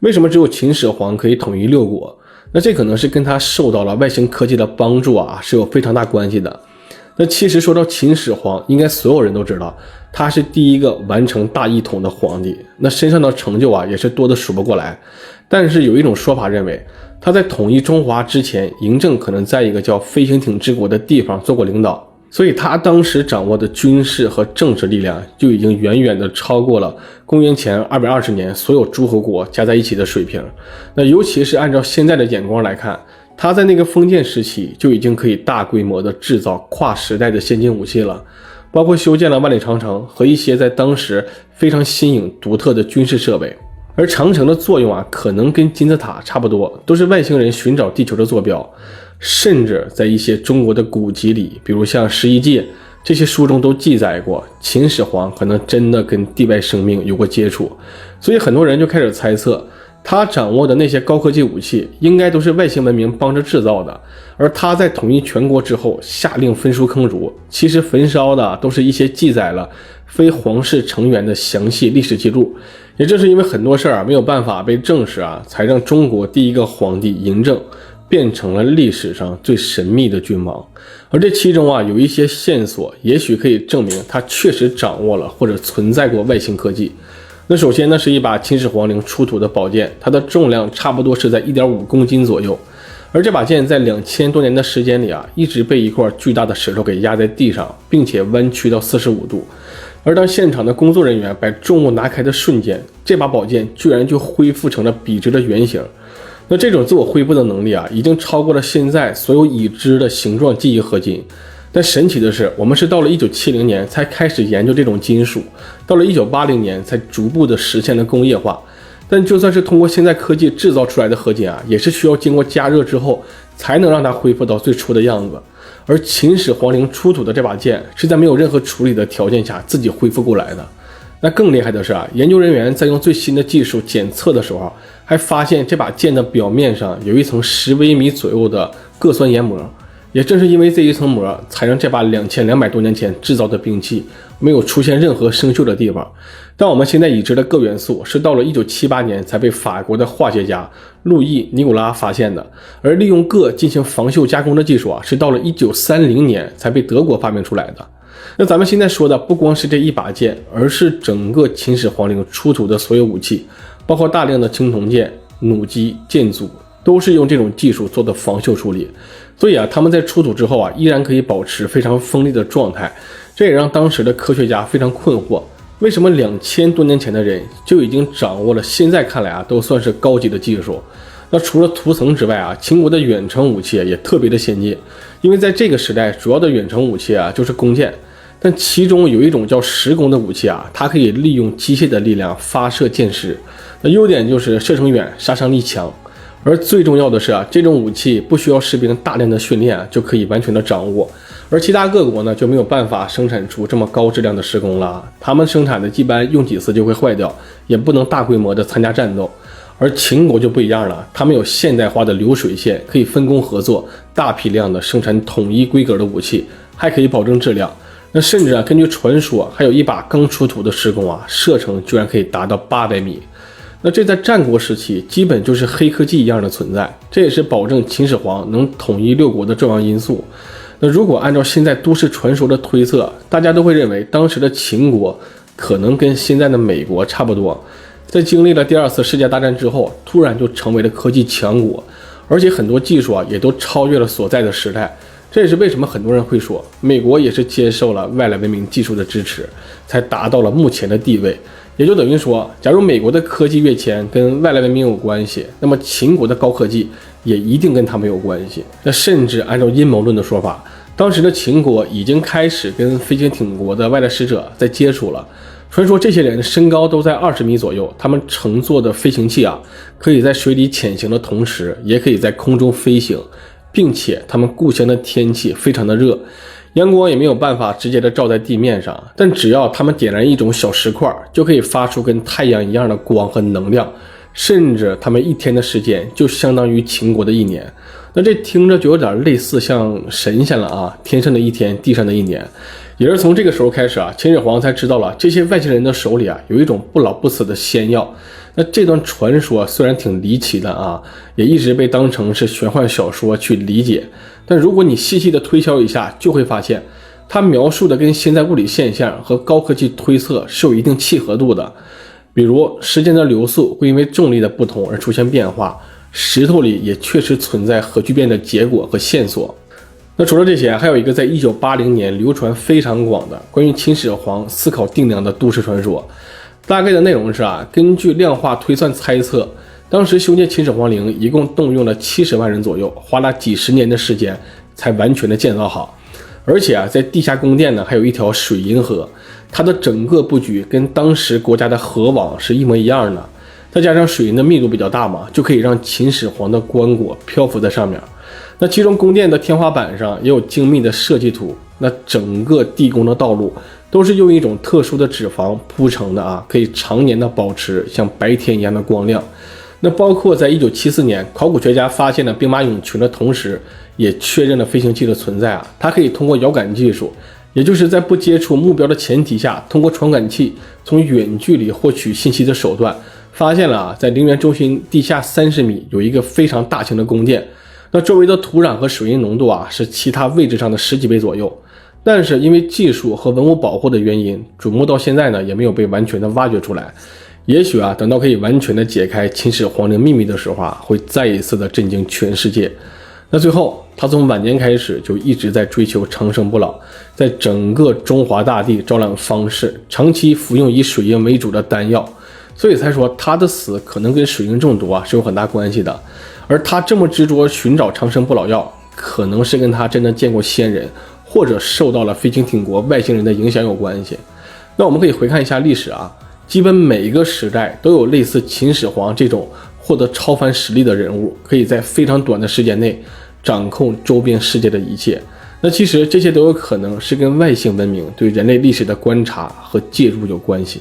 为什么只有秦始皇可以统一六国？那这可能是跟他受到了外星科技的帮助啊，是有非常大关系的。那其实说到秦始皇，应该所有人都知道，他是第一个完成大一统的皇帝，那身上的成就啊也是多得数不过来。但是有一种说法认为，他在统一中华之前，嬴政可能在一个叫飞行艇之国的地方做过领导，所以他当时掌握的军事和政治力量就已经远远的超过了公元前220年所有诸侯国加在一起的水平。那尤其是按照现在的眼光来看，他在那个封建时期就已经可以大规模的制造跨时代的先进武器了，包括修建了万里长城和一些在当时非常新颖独特的军事设备。而长城的作用啊，可能跟金字塔差不多，都是外星人寻找地球的坐标。甚至在一些中国的古籍里，比如像《十一记》这些书中都记载过，秦始皇可能真的跟地外生命有过接触。所以很多人就开始猜测，他掌握的那些高科技武器应该都是外星文明帮着制造的，而他在统一全国之后下令焚书坑儒，其实焚烧的都是一些记载了非皇室成员的详细历史记录。也正是因为很多事儿没有办法被证实啊，才让中国第一个皇帝嬴政变成了历史上最神秘的君王。而这其中啊有一些线索，也许可以证明他确实掌握了或者存在过外星科技。那首先呢是一把秦始皇陵出土的宝剑，它的重量差不多是在 1.5 公斤左右。而这把剑在2000多年的时间里啊，一直被一块巨大的石头给压在地上，并且弯曲到45度。而当现场的工作人员把重物拿开的瞬间，这把宝剑居然就恢复成了笔直的圆形。那这种自我恢复的能力啊，已经超过了现在所有已知的形状记忆合金。但神奇的是，我们是到了1970年才开始研究这种金属，到了1980年才逐步的实现了工业化。但就算是通过现在科技制造出来的合金啊，也是需要经过加热之后才能让它恢复到最初的样子。而秦始皇陵出土的这把剑是在没有任何处理的条件下自己恢复过来的。那更厉害的是啊，研究人员在用最新的技术检测的时候，还发现这把剑的表面上有一层10微米左右的铬酸研磨。也正是因为这一层膜，才让这把2200多年前制造的兵器没有出现任何生锈的地方。但我们现在已知的铬元素是到了1978年才被法国的化学家路易·尼古拉发现的，而利用铬进行防锈加工的技术啊，是到了1930年才被德国发明出来的。那咱们现在说的不光是这一把剑，而是整个秦始皇陵出土的所有武器，包括大量的青铜剑、弩机、剑组，都是用这种技术做的防锈处理。所以啊，他们在出土之后啊，依然可以保持非常锋利的状态。这也让当时的科学家非常困惑，为什么2000多年前的人就已经掌握了现在看来啊都算是高级的技术。那除了涂层之外啊，秦国的远程武器也特别的先进。因为在这个时代，主要的远程武器啊就是弓箭，但其中有一种叫石弓的武器啊，它可以利用机械的力量发射箭矢。那优点就是射程远，杀伤力强。而最重要的是啊，这种武器不需要士兵大量的训练就可以完全的掌握。而其他各国呢就没有办法生产出这么高质量的石弓了，他们生产的一般用几次就会坏掉，也不能大规模的参加战斗。而秦国就不一样了，他们有现代化的流水线，可以分工合作，大批量的生产统一规格的武器，还可以保证质量。那甚至啊，根据传说，还有一把刚出土的石弓啊，射程居然可以达到800米。那这在战国时期基本就是黑科技一样的存在，这也是保证秦始皇能统一六国的重要因素。那如果按照现在都市传说的推测，大家都会认为当时的秦国可能跟现在的美国差不多，在经历了第2次世界大战之后，突然就成为了科技强国，而且很多技术啊也都超越了所在的时代。这也是为什么很多人会说，美国也是接受了外来文明技术的支持，才达到了目前的地位。也就等于说，假如美国的科技跃迁跟外来文明有关系，那么秦国的高科技也一定跟他们有关系。那甚至按照阴谋论的说法，当时的秦国已经开始跟飞行艇国的外来使者在接触了。传说这些人身高都在20米左右，他们乘坐的飞行器啊，可以在水里潜行的同时，也可以在空中飞行，并且他们故乡的天气非常的热，阳光也没有办法直接的照在地面上，但只要他们点燃一种小石块，就可以发出跟太阳一样的光和能量，甚至他们一天的时间就相当于秦国的1年。那这听着就有点类似像神仙了啊，天上的一天，地上的1年。也是从这个时候开始啊，秦始皇才知道了这些外星人的手里啊有一种不老不死的仙药。那这段传说虽然挺离奇的啊，也一直被当成是玄幻小说去理解，但如果你细细的推敲一下，就会发现它描述的跟现在物理现象和高科技推测是有一定契合度的。比如时间的流速会因为重力的不同而出现变化，石头里也确实存在核聚变的结果和线索。那除了这些，还有一个在1980年流传非常广的关于秦始皇思考定量的都市传说。大概的内容是根据量化推算猜测，当时修建秦始皇陵一共动用了70万人左右，花了几十年的时间才完全的建造好。而且在地下宫殿呢，还有一条水银河，它的整个布局跟当时国家的河网是一模一样的。再加上水银的密度比较大嘛，就可以让秦始皇的棺椁漂浮在上面。那其中宫殿的天花板上也有精密的设计图，那整个地宫的道路都是用一种特殊的脂肪铺成的可以常年的保持像白天一样的光亮。那包括在1974年考古学家发现了兵马俑群的同时，也确认了飞行器的存在它可以通过遥感技术，也就是在不接触目标的前提下，通过传感器从远距离获取信息的手段，发现了在陵园中心地下30米有一个非常大型的宫殿，那周围的土壤和水银浓度是其他位置上的10几倍左右。但是因为技术和文物保护的原因，瞩目到现在呢也没有被完全的挖掘出来。也许等到可以完全的解开秦始皇陵秘密的时候会再一次的震惊全世界。那最后他从晚年开始就一直在追求长生不老，在整个中华大地招揽方士，长期服用以水银为主的丹药，所以才说他的死可能跟水银中毒是有很大关系的。而他这么执着寻找长生不老药，可能是跟他真的见过仙人，或者受到了飞擎挺国外星人的影响有关系。那我们可以回看一下历史基本每一个时代都有类似秦始皇这种获得超凡实力的人物，可以在非常短的时间内掌控周边世界的一切。那其实这些都有可能是跟外星文明对人类历史的观察和介入有关系。